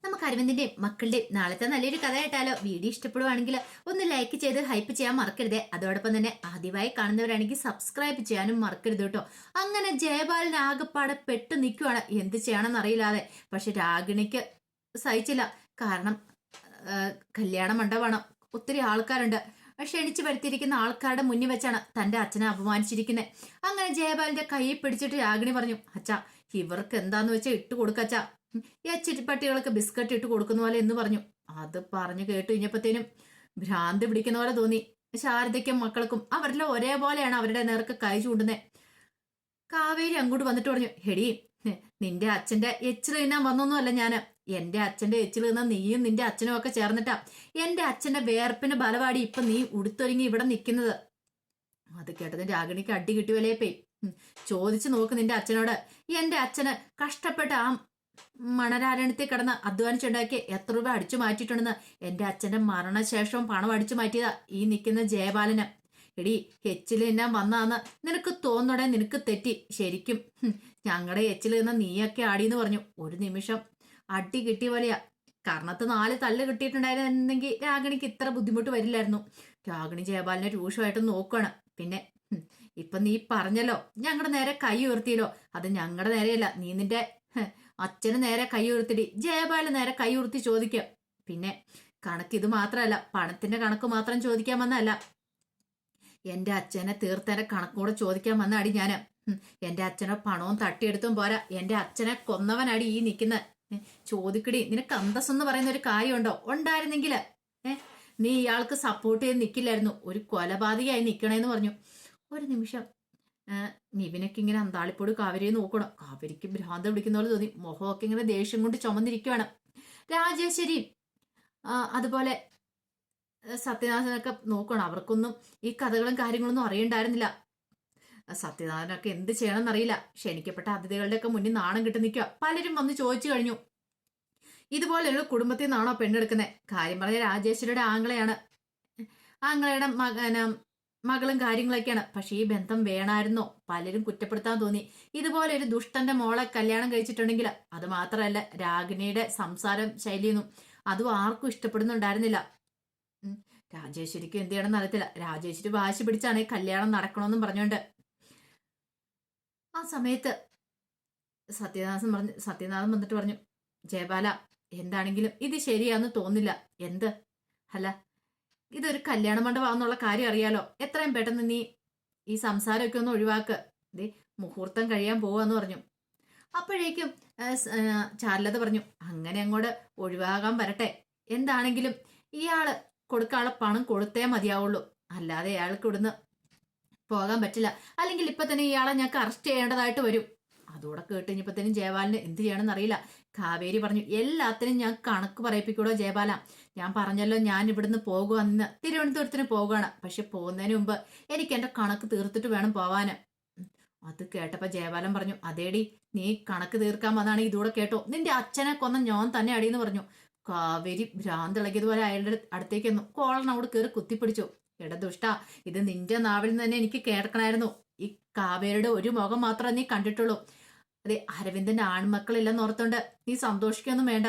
നമുക്ക് അരവിന്ദിന്റെയും മക്കളുടെയും നാളത്തെ നല്ലൊരു കഥ കേട്ടാലോ? വീഡിയോ ഇഷ്ടപ്പെടുവാണെങ്കിൽ ഒന്ന് ലൈക്ക് ചെയ്ത് ഹൈപ്പ് ചെയ്യാൻ മറക്കരുതേ. അതോടൊപ്പം തന്നെ ആദ്യമായി കാണുന്നവരാണെങ്കിൽ സബ്സ്ക്രൈബ് ചെയ്യാനും മറക്കരുത് കേട്ടോ. അങ്ങനെ ജയപാലൻ ആകെപ്പാടെ പെട്ടു നിൽക്കുവാണ്, എന്ത് ചെയ്യണമെന്ന് അറിയില്ലാതെ. പക്ഷെ രാഗിണിക്ക് സഹിച്ചില്ല. കാരണം കല്യാണ മണ്ഡപമാണ്, ഒത്തിരി ആൾക്കാരുണ്ട്. ക്ഷണിച്ചു വരുത്തിയിരിക്കുന്ന ആൾക്കാരുടെ മുന്നിൽ വെച്ചാണ് തന്റെ അച്ഛനെ അപമാനിച്ചിരിക്കുന്നത്. അങ്ങനെ ജയപാലിന്റെ കൈ പിടിച്ചിട്ട് രാഗിണി പറഞ്ഞു, അച്ഛാ ഇവർക്ക് എന്താന്ന് വെച്ചാൽ ഇട്ട് കൊടുക്കച്ചാ, ഈ ചിറ്റിപ്പട്ടികൾക്ക് ബിസ്ക്കറ്റ് ഇട്ട് കൊടുക്കുന്ന പോലെ എന്ന് പറഞ്ഞു. അത് പറഞ്ഞു കേട്ട് കഴിഞ്ഞപ്പോഴത്തേനും ഭ്രാന്തി പിടിക്കുന്ന പോലെ തോന്നി ശാരദയ്ക്കും മക്കൾക്കും. അവരെല്ലാം ഒരേപോലെയാണ് അവരുടെ നേർക്ക് കൈ ചൂണ്ടുന്നത്. കാവേരി അങ്ങോട്ട് വന്നിട്ട് പറഞ്ഞു, ഹെടി നിന്റെ അച്ഛന്റെ എച്ചിൽ തിന്നാൻ വന്നൊന്നുമല്ല ഞാന്. എന്റെ അച്ഛന്റെ എച്ചിൽ തിന്നാൻ നീയും നിന്റെ അച്ഛനും ഒക്കെ ചേർന്നിട്ടാ എന്റെ അച്ഛന്റെ വേർപ്പിന് ബലപാടി ഇപ്പൊ നീ ഉടുത്തൊരുങ്ങി ഇവിടെ നിൽക്കുന്നത്. അത് കേട്ടതിന് രാഗിണിക്ക് അടി കിട്ടി വിലയപ്പേ. ചോദിച്ചു നോക്ക് നിന്റെ അച്ഛനോട്, എന്റെ അച്ഛന് കഷ്ടപ്പെട്ട ആ മണരാരണത്തിൽ കിടന്ന് അധ്വാനിച്ചുണ്ടാക്കി എത്ര രൂപ അടിച്ചു മാറ്റിയിട്ടുണ്ടെന്ന്. എന്റെ അച്ഛന്റെ മരണശേഷവും പണം അടിച്ചു മാറ്റിയതാ ഈ നിൽക്കുന്ന ജയപാലന്. എടി എച്ചിൽ തിന്നാൻ വന്നാന്ന് നിനക്ക് തോന്നണേ, നിനക്ക് തെറ്റി. ശരിക്കും ഞങ്ങളുടെ എച്ചിൽ നിന്ന നീയൊക്കെ ആടിയെന്ന് പറഞ്ഞു. ഒരു നിമിഷം അടി കിട്ടിയ പോലെയാ. കർണത്ത് 4 തല്ല് കിട്ടിയിട്ടുണ്ടായിരുന്നെങ്കിൽ രാഗിണിക്ക് ഇത്ര ബുദ്ധിമുട്ട് വരില്ലായിരുന്നു. രാഗിണി ജയപാലിനെ രൂക്ഷമായിട്ട് നോക്കുകയാണ്. പിന്നെ ഇപ്പൊ നീ പറഞ്ഞല്ലോ ഞങ്ങളുടെ നേരെ കൈ ഉയർത്തിയല്ലോ, അത് ഞങ്ങളുടെ നേരെയല്ല, നീ നിന്റെ അച്ഛന് നേരെ കൈ ഉയർത്തിടി. ജയപാലന് നേരെ കൈ ഉയർത്തി ചോദിക്കുക. പിന്നെ കണക്ക് ഇത് മാത്രമല്ല, പണത്തിന്റെ കണക്ക് മാത്രം ചോദിക്കാൻ വന്നല്ല, എന്റെ അച്ഛനെ തീർത്തേന്റെ കണക്കൂടെ ചോദിക്കാൻ വന്നാടി ഞാന്. എന്റെ അച്ഛനെ പണവും തട്ടിയെടുത്തും പോരാ, എന്റെ അച്ഛനെ കൊന്നവനാടി ഈ നിൽക്കുന്ന. ചോദിക്കടി, നിനക്ക് അന്തസ്സെന്ന് പറയുന്ന ഒരു കാര്യമുണ്ടോ? ഉണ്ടായിരുന്നെങ്കിൽ നീ ഇയാൾക്ക് സപ്പോർട്ട് ചെയ്ത് നിൽക്കില്ലായിരുന്നു, ഒരു കൊലപാതകയായി നിൽക്കണേന്ന് പറഞ്ഞു. ഒരു നിമിഷം നിവിനൊക്കെ ഇങ്ങനെ അന്താളിപ്പോട് കാവേരിയെ നോക്കണം. കാവേരിക്ക് ഭ്രാന്ത് പിടിക്കുന്ന പോലെ തോന്നി. മുഖമൊക്കെ ഇങ്ങനെ ദേഷ്യം കൊണ്ട് ചുമന്നിരിക്കുകയാണ്. രാജേശ്വരി അതുപോലെ സത്യനാഥനൊക്കെ നോക്കണം. അവർക്കൊന്നും ഈ കഥകളും കാര്യങ്ങളൊന്നും അറിയണ്ടായിരുന്നില്ല. സത്യനാഥനൊക്കെ എന്ത് ചെയ്യണം എന്നറിയില്ല. ക്ഷണിക്കപ്പെട്ട അതിഥികളുടെ ഒക്കെ മുന്നിൽ നാണം കിട്ടി നിൽക്കുക. പലരും വന്ന് ചോദിച്ചു കഴിഞ്ഞു, ഇതുപോലെയുള്ള കുടുംബത്തിൽ നിന്നാണോ പെണ്ണെടുക്കുന്നത്? കാര്യം പറഞ്ഞ രാജേശ്വരിയുടെ ആങ്ങളയുടെ മകളും കാര്യങ്ങളൊക്കെയാണ്. പക്ഷെ ഈ ബന്ധം വേണമായിരുന്നോ? പലരും കുറ്റപ്പെടുത്താൻ തോന്നി. ഇതുപോലെ ഒരു ദുഷ്ടന്റെ മോളെ കല്യാണം കഴിച്ചിട്ടുണ്ടെങ്കിൽ അത് മാത്രമല്ല, രാഗിണിയുടെ സംസാരം ശൈലിയൊന്നും അതും ആർക്കും ഇഷ്ടപ്പെടുന്നുണ്ടായിരുന്നില്ല. രാജേശ്വരിക്ക് എന്ത് ചെയ്യണമെന്ന് അറിയത്തില്ല. രാജേശ്വരി വാശി പിടിച്ചാണ് ഈ കല്യാണം നടക്കണമെന്നും പറഞ്ഞുകൊണ്ട്. ആ സമയത്ത് സത്യനാഥൻ വന്നിട്ട് പറഞ്ഞു, ജയപാല എന്താണെങ്കിലും ഇത് ശരിയാന്ന് തോന്നില്ല. എന്ത്? അല്ല, ഇതൊരു കല്യാണ മണ്ഡപമാണെന്നുള്ള കാര്യം അറിയാലോ. എത്രയും പെട്ടെന്ന് നീ ഈ സംസാരമൊക്കെ ഒന്ന് ഒഴിവാക്ക്. ഇതേ മുഹൂർത്തം കഴിയാൻ പോവാന്ന് പറഞ്ഞു. അപ്പോഴേക്കും ചാരുലത പറഞ്ഞു, അങ്ങനെ അങ്ങോട്ട് ഒഴിവാകാൻ വരട്ടെ. എന്താണെങ്കിലും ഇയാള് കൊടുക്കാനുള്ള പണം കൊടുത്തേ മതിയാവുള്ളൂ, അല്ലാതെ ഇയാൾക്ക് ഇവിടുന്ന് പോകാൻ പറ്റില്ല. അല്ലെങ്കിൽ ഇപ്പൊ തന്നെ ഇയാളെ ഞങ്ങൾക്ക് അറസ്റ്റ് ചെയ്യേണ്ടതായിട്ട് വരും. അതോടെ കേട്ട് കഴിഞ്ഞപ്പോഴത്തേനും ജയപാലിന് എന്ത് ചെയ്യണമെന്ന് അറിയില്ല. കാവേരി പറഞ്ഞു, എല്ലാത്തിനും ഞാൻ കണക്ക് പറയിപ്പിക്കൂടോ ജയപാല. ഞാൻ പറഞ്ഞല്ലോ ഞാൻ ഇവിടുന്ന് പോകുകയെന്ന്. തിരുവനന്തപുരത്തിന് പോകുകയാണ്. പക്ഷെ പോകുന്നതിന് മുമ്പ് എനിക്ക് എന്റെ കണക്ക് തീർത്തിട്ട് വേണം പോവാന്. അത് കേട്ടപ്പോ ജയപാലൻ പറഞ്ഞു, അതേടി നീ കണക്ക് തീർക്കാൻ വന്നാണെങ്കിൽ ഇതൂടെ കേട്ടോ, നിന്റെ അച്ഛനെ കൊന്ന ഞാൻ തന്നെ അടിയെന്ന് പറഞ്ഞു. കാവേരി ഭ്രാന്തിളകിയതുപോലെ അയാളുടെ അടുത്തേക്ക് വന്നു. കോളനോട് കയറി കുത്തിപ്പിടിച്ചു. എടാ ദുഷ്ടാ, ഇത് നിന്റെ നാവിൽ നിന്ന് തന്നെ എനിക്ക് കേൾക്കണമായിരുന്നു. ഈ കാവേരിയുടെ ഒരു മുഖം മാത്രമേ നീ കണ്ടിട്ടുള്ളൂ. അതെ, അരവിന്ദന്റെ ആൺമക്കളില്ലെന്ന് ഓർത്തോണ്ട് നീ സന്തോഷിക്കൊന്നും വേണ്ട.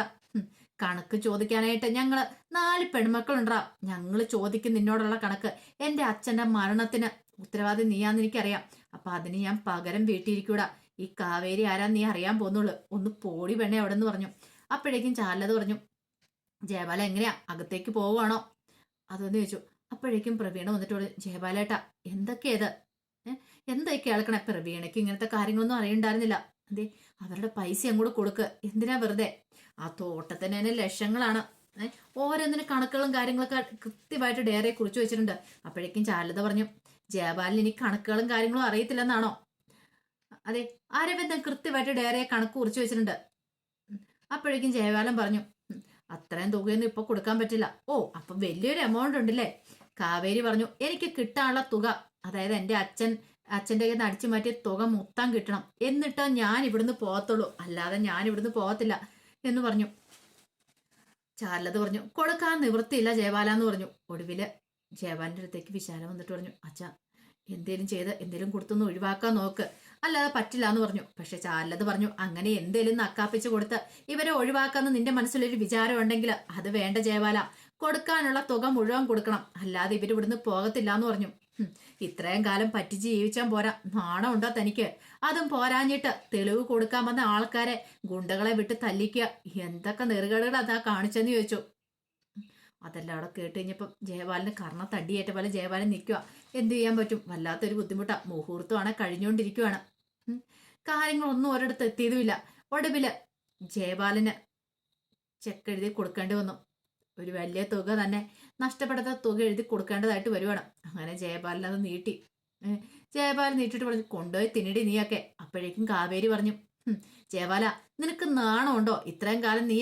കണക്ക് ചോദിക്കാനായിട്ട് ഞങ്ങള് 4 പെൺമക്കളുണ്ടാ. ഞങ്ങള് ചോദിക്കും നിന്നോടുള്ള കണക്ക്. എന്റെ അച്ഛന്റെ മരണത്തിന് ഉത്തരവാദി നീയാന്ന് എനിക്കറിയാം. അപ്പൊ അതിന് ഞാൻ പകരം വീട്ടിയിരിക്കൂടാ. ഈ കാവേരി ആരാ നീ അറിയാൻ പോന്നുള്ളു. ഒന്ന് പോടി പെണ്ണെ അവിടെ നിന്ന് പറഞ്ഞു. അപ്പോഴേക്കും ചാലത് പറഞ്ഞു, ജയപാല എങ്ങനെയാ, അകത്തേക്ക് പോവുകയാണോ അതൊന്ന് ചോദിച്ചു. അപ്പോഴേക്കും പ്രവീണ വന്നിട്ട് പറഞ്ഞു, ജയപാലേട്ടാ എന്തൊക്കെയത്? എന്തായി കേൾക്കണേ? പ്രവീണയ്ക്ക് ഇങ്ങനത്തെ കാര്യങ്ങളൊന്നും അറിയണ്ടായിരുന്നില്ല. അതെ, അവരുടെ പൈസ അങ്ങോട്ട് കൊടുക്ക്. എന്തിനാ വെറുതെ? ആ തോട്ടത്തിന് തന്നെ ലക്ഷങ്ങളാണ്. ഓരോന്നിനും കണക്കുകളും കാര്യങ്ങളൊക്കെ കൃത്യമായിട്ട് ഡയറിയെ കുറിച്ച് വെച്ചിട്ടുണ്ട്. അപ്പോഴേക്കും ചാരുലത പറഞ്ഞു, ജയപാലിന് ഇനി കണക്കുകളും കാര്യങ്ങളും അറിയത്തില്ലെന്നാണോ? അതെ, അരവിന്ദൻ കൃത്യമായിട്ട് ഡയറിയെ കണക്ക് കുറിച്ച് വെച്ചിട്ടുണ്ട്. അപ്പോഴേക്കും ജയപാലൻ പറഞ്ഞു, അത്രയും തുകയൊന്നും ഇപ്പൊ കൊടുക്കാൻ പറ്റില്ല. ഓ, അപ്പൊ വലിയൊരു എമൗണ്ട് ഉണ്ടല്ലേ? കാവേരി പറഞ്ഞു, എനിക്ക് കിട്ടാനുള്ള തുക, അതായത് എന്റെ അച്ഛന്റെ കയ്യിൽ നിന്ന് അടിച്ചു മാറ്റിയ തുക മൊത്തം കിട്ടണം. എന്നിട്ട് ഞാൻ ഇവിടുന്ന് പോകത്തുള്ളൂ, അല്ലാതെ ഞാൻ ഇവിടുന്ന് പോകത്തില്ല എന്ന് പറഞ്ഞു. ചാരുലത പറഞ്ഞു, കൊടുക്കാൻ നിവൃത്തിയില്ല ജയപാല എന്ന് പറഞ്ഞു. ഒടുവില് ജയപാലിന്റെ അടുത്തേക്ക് വിശാലം വന്നിട്ട് പറഞ്ഞു, അച്ഛാ എന്തേലും ചെയ്ത് എന്തേലും കൊടുത്തൊന്ന് ഒഴിവാക്കാൻ നോക്ക്, അല്ലാതെ പറ്റില്ല എന്ന് പറഞ്ഞു. പക്ഷെ ചാരുലത പറഞ്ഞു, അങ്ങനെ എന്തേലും നക്കാപ്പിച്ച് കൊടുത്ത് ഇവരെ ഒഴിവാക്കാന്ന് നിന്റെ മനസ്സിലൊരു വിചാരം ഉണ്ടെങ്കിൽ അത് വേണ്ട ജയബാല. കൊടുക്കാനുള്ള തുക മുഴുവൻ കൊടുക്കണം, അല്ലാതെ ഇവരിവിടുന്ന് പോകത്തില്ല എന്ന് പറഞ്ഞു. ഇത്രയും കാലം പറ്റിച്ച് ജീവിച്ചാൻ പോരാ, നാണം ഉണ്ടോ തനിക്ക്? അതും പോരാഞ്ഞിട്ട് തെളിവ് കൊടുക്കാൻ വന്ന ആൾക്കാരെ ഗുണ്ടകളെ വിട്ട് തല്ലിക്കുക, എന്തൊക്കെ നെറുകേടുകൾ അതാ കാണിച്ചെന്ന് ചോദിച്ചു. അതെല്ലാം അവിടെ കേട്ട് കഴിഞ്ഞപ്പം ജയപാലിന് കർണ തടിയേറ്റ പോലെ ജയപാലൻ നിൽക്കുക. എന്ത് ചെയ്യാൻ പറ്റും, വല്ലാത്തൊരു ബുദ്ധിമുട്ടാ. മുഹൂർത്തമാണ് കഴിഞ്ഞുകൊണ്ടിരിക്കുവാണ്. കാര്യങ്ങളൊന്നും ഒരിടത്ത് എത്തിയതുമില്ല. ഒടുവില് ജയപാലന് ചെക്ക് എഴുതി കൊടുക്കേണ്ടി വന്നു. ഒരു വലിയ തുക തന്നെ, നഷ്ടപ്പെടുത്ത തുക എഴുതി കൊടുക്കേണ്ടതായിട്ട് വരുവാണ്. അങ്ങനെ ജയപാലൻ അത് നീട്ടി. ജയപാലൻ നീട്ടിട്ട് പറഞ്ഞു, കൊണ്ടുപോയി തിന്നിടി നീയൊക്കെ. അപ്പോഴേക്കും കാവേരി പറഞ്ഞു, ജയപാല നിനക്ക് നാണമുണ്ടോ? ഇത്രയും കാലം നീ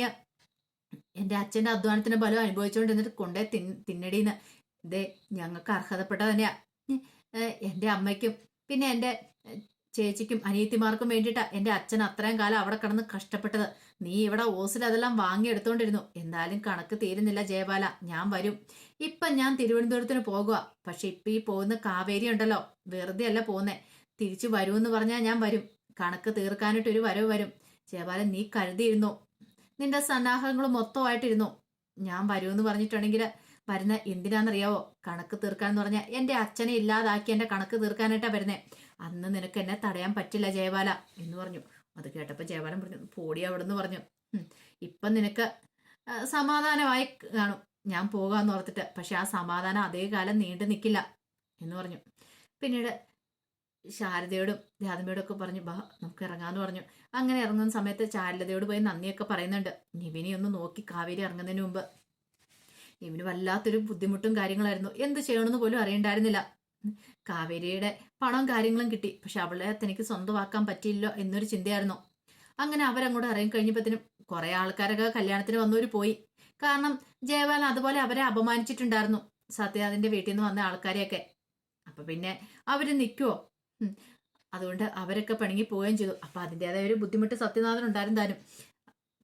എന്റെ അച്ഛന്റെ അധ്വാനത്തിന്റെ ബലം അനുഭവിച്ചുകൊണ്ടിരുന്നിട്ട് കൊണ്ടേ തിന്നടീന്ന്. ഇതേ ഞങ്ങൾക്ക് അർഹതപ്പെട്ട തന്നെയാ. എന്റെ അമ്മയ്ക്കും പിന്നെ എന്റെ ചേച്ചിക്കും അനിയത്തിമാർക്കും വേണ്ടിയിട്ടാ എന്റെ അച്ഛൻ അത്രയും കാലം അവിടെ കിടന്ന് കഷ്ടപ്പെട്ടത്. നീ ഇവിടെ ഓസിൽ അതെല്ലാം വാങ്ങിയെടുത്തോണ്ടിരുന്നു. എന്തായാലും കണക്ക് തീരുന്നില്ല ജയബാല, ഞാൻ വരും. ഇപ്പൊ ഞാൻ തിരുവനന്തപുരത്തിന് പോകുക. പക്ഷെ ഇപ്പൊ ഈ പോകുന്ന കാവേരി ഉണ്ടല്ലോ, വെറുതെ അല്ല പോകുന്നേ. തിരിച്ചു വരുമെന്ന് പറഞ്ഞാൽ ഞാൻ വരും. കണക്ക് തീർക്കാനായിട്ട് ഒരു വരവ് വരും. ജയബാല നീ കരുതിയിരുന്നു, നിന്റെ സന്നാഹങ്ങൾ മൊത്തമായിട്ടിരുന്നു. ഞാൻ വരുമെന്ന് പറഞ്ഞിട്ടുണ്ടെങ്കിൽ വരുന്ന എന്തിനാണെന്നറിയാവോ? കണക്ക് തീർക്കാന്ന് പറഞ്ഞാൽ എന്റെ അച്ഛനെ ഇല്ലാതാക്കി എന്റെ കണക്ക് തീർക്കാനായിട്ടാ വരുന്നേ. അന്ന് നിനക്ക് എന്നെ തടയാൻ പറ്റില്ല ജയബാല എന്ന് പറഞ്ഞു. അത് കേട്ടപ്പോൾ ജയബാലൻ പറഞ്ഞു, പോടി അവിടെ നിന്ന് പറഞ്ഞു. ഇപ്പം നിനക്ക് സമാധാനമായി കാണും ഞാൻ പോകാന്ന് ഓർത്തിട്ട്. പക്ഷെ ആ സമാധാനം അതേ കാലം നീണ്ടു നിൽക്കില്ല എന്ന് പറഞ്ഞു. പിന്നീട് ശാരദയോടും രാധമ്മയോടും ഒക്കെ പറഞ്ഞു, ബാ നമുക്ക് ഇറങ്ങാന്ന് പറഞ്ഞു. അങ്ങനെ ഇറങ്ങുന്ന സമയത്ത് ശാരദയോട് പോയി നന്ദിയൊക്കെ പറയുന്നുണ്ട്. നിവിനെ ഒന്ന് നോക്കി കാവേരി ഇറങ്ങുന്നതിന് മുമ്പ്. നിവിന് വല്ലാത്തൊരു ബുദ്ധിമുട്ടും കാര്യങ്ങളായിരുന്നു. എന്ത് ചെയ്യണമെന്ന് പോലും അറിയണ്ടായിരുന്നില്ല. കാവേരിയുടെ പണവും കാര്യങ്ങളും കിട്ടി, പക്ഷെ അവളെ തനിക്ക് സ്വന്തമാക്കാൻ പറ്റിയില്ലോ എന്നൊരു ചിന്തയായിരുന്നു. അങ്ങനെ അവരങ്ങോട്ട് ഇറങ്ങി കഴിഞ്ഞപ്പോഴത്തേനും കുറെ ആൾക്കാരൊക്കെ കല്യാണത്തിന് വന്നവര് പോയി. കാരണം ജയപാലൻ അതുപോലെ അവരെ അപമാനിച്ചിട്ടുണ്ടായിരുന്നു, സത്യനാഥിന്റെ വീട്ടിൽ നിന്ന് വന്ന ആൾക്കാരെയൊക്കെ. അപ്പൊ പിന്നെ അവര് നിൽക്കുവോ? അതുകൊണ്ട് അവരൊക്കെ പിണങ്ങി പോവുകയും ചെയ്തു. അപ്പൊ അതിൻ്റെതായ ഒരു ബുദ്ധിമുട്ട് സത്യനാഥനുണ്ടായിരുന്നു താനും.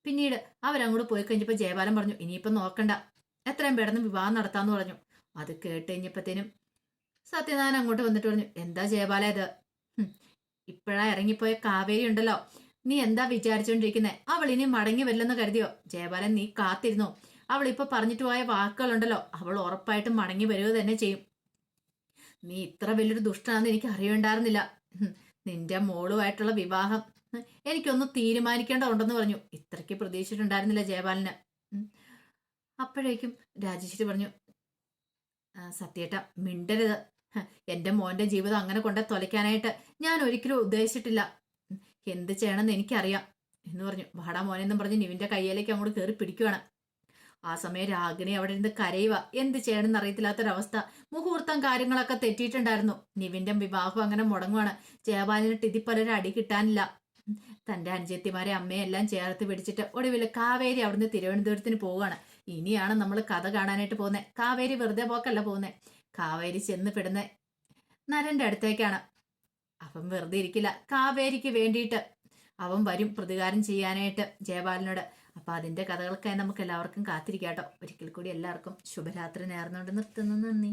പിന്നീട് അവരങ്ങോട്ട് പോയി കഴിഞ്ഞപ്പോൾ ജയപാലൻ പറഞ്ഞു, ഇനിയിപ്പം നോക്കണ്ട, എത്രയും പെട്ടെന്ന് വിവാഹം നടത്താന്ന് പറഞ്ഞു. അത് കേട്ട് കഴിഞ്ഞപ്പോഴത്തേനും സത്യനാഥൻ അങ്ങോട്ട് വന്നിട്ട് പറഞ്ഞു, എന്താ ജയപാല ഇത്? ഇപ്പോഴാ ഇറങ്ങിപ്പോയ കാവേരി ഉണ്ടല്ലോ, നീ എന്താ വിചാരിച്ചോണ്ടിരിക്കുന്നേ? അവൾ ഇനി മടങ്ങി വരില്ലെന്ന് കരുതിയോ? ജയപാലൻ നീ കാത്തിരുന്നോ? അവൾ ഇപ്പൊ പറഞ്ഞിട്ട് പോയ വാക്കുകളുണ്ടല്ലോ, അവൾ ഉറപ്പായിട്ടും മടങ്ങി വരിക തന്നെ ചെയ്യും. നീ ഇത്ര വലിയൊരു ദുഷ്ടനാണെന്ന് എനിക്ക് അറിയണ്ടായിരുന്നില്ല. നിന്റെ മോളുമായിട്ടുള്ള വിവാഹം എനിക്കൊന്ന് തീരുമാനിക്കേണ്ടതുണ്ടെന്ന് പറഞ്ഞു. ഇത്രയ്ക്ക് പ്രതീക്ഷിച്ചിട്ടുണ്ടായിരുന്നില്ല ജയപാലന്. അപ്പോഴേക്കും രാജേശ്വരി പറഞ്ഞു, സത്യേട്ട മിണ്ടരുത്. എന്റെ മോന്റെ ജീവിതം അങ്ങനെ കൊണ്ട് തൊലയ്ക്കാനായിട്ട് ഞാൻ ഒരിക്കലും ഉദ്ദേശിച്ചിട്ടില്ല. എന്ത് ചെയ്യണമെന്ന് എനിക്കറിയാം എന്ന് പറഞ്ഞു. വാടാ മോനെന്നും പറഞ്ഞ് നിവിന്റെ കയ്യിലേക്ക് അങ്ങോട്ട് കയറി പിടിക്കുവാണ്. ആ സമയം രാഗിണി അവിടെ ഇരുന്ന് കരയുക. എന്ത് ചെയ്യണമെന്ന് അറിയത്തില്ലാത്തൊരവസ്ഥ. മുഹൂർത്തം കാര്യങ്ങളൊക്കെ തെറ്റിയിട്ടുണ്ടായിരുന്നു. നിവിന്റെ വിവാഹം അങ്ങനെ മുടങ്ങുവാണ്. ജയപാലനിട്ട് ഇതിൽ പലരും അടി കിട്ടാനില്ല. തന്റെ അനുജത്തിമാരെ അമ്മയെല്ലാം ചേർത്ത് പിടിച്ചിട്ട് ഒടുവിൽ കാവേരി അവിടുന്ന് തിരുവനന്തപുരത്തിന് പോവുകയാണ്. ഇനിയാണ് നമ്മൾ കഥ കാണാനായിട്ട് പോകുന്നത്. കാവേരി വെറുതെ പോക്കല്ല പോകുന്നത്. കാവേരി ചെന്ന് പെടുന്ന നരന്റെ അടുത്തേക്കാണ്. അവൻ വെറുതെ ഇരിക്കില്ല. കാവേരിക്ക് വേണ്ടിയിട്ട് അവൻ വരും പ്രതികാരം ചെയ്യാനായിട്ട് ജയപാലനോട്. അപ്പൊ അതിന്റെ കഥകൾക്കായി നമുക്ക് എല്ലാവർക്കും കാത്തിരിക്കാട്ടോ. ഒരിക്കൽ കൂടി എല്ലാവർക്കും ശുഭരാത്രി നേർന്നുകൊണ്ട് നിർത്തുന്നു. നന്ദി.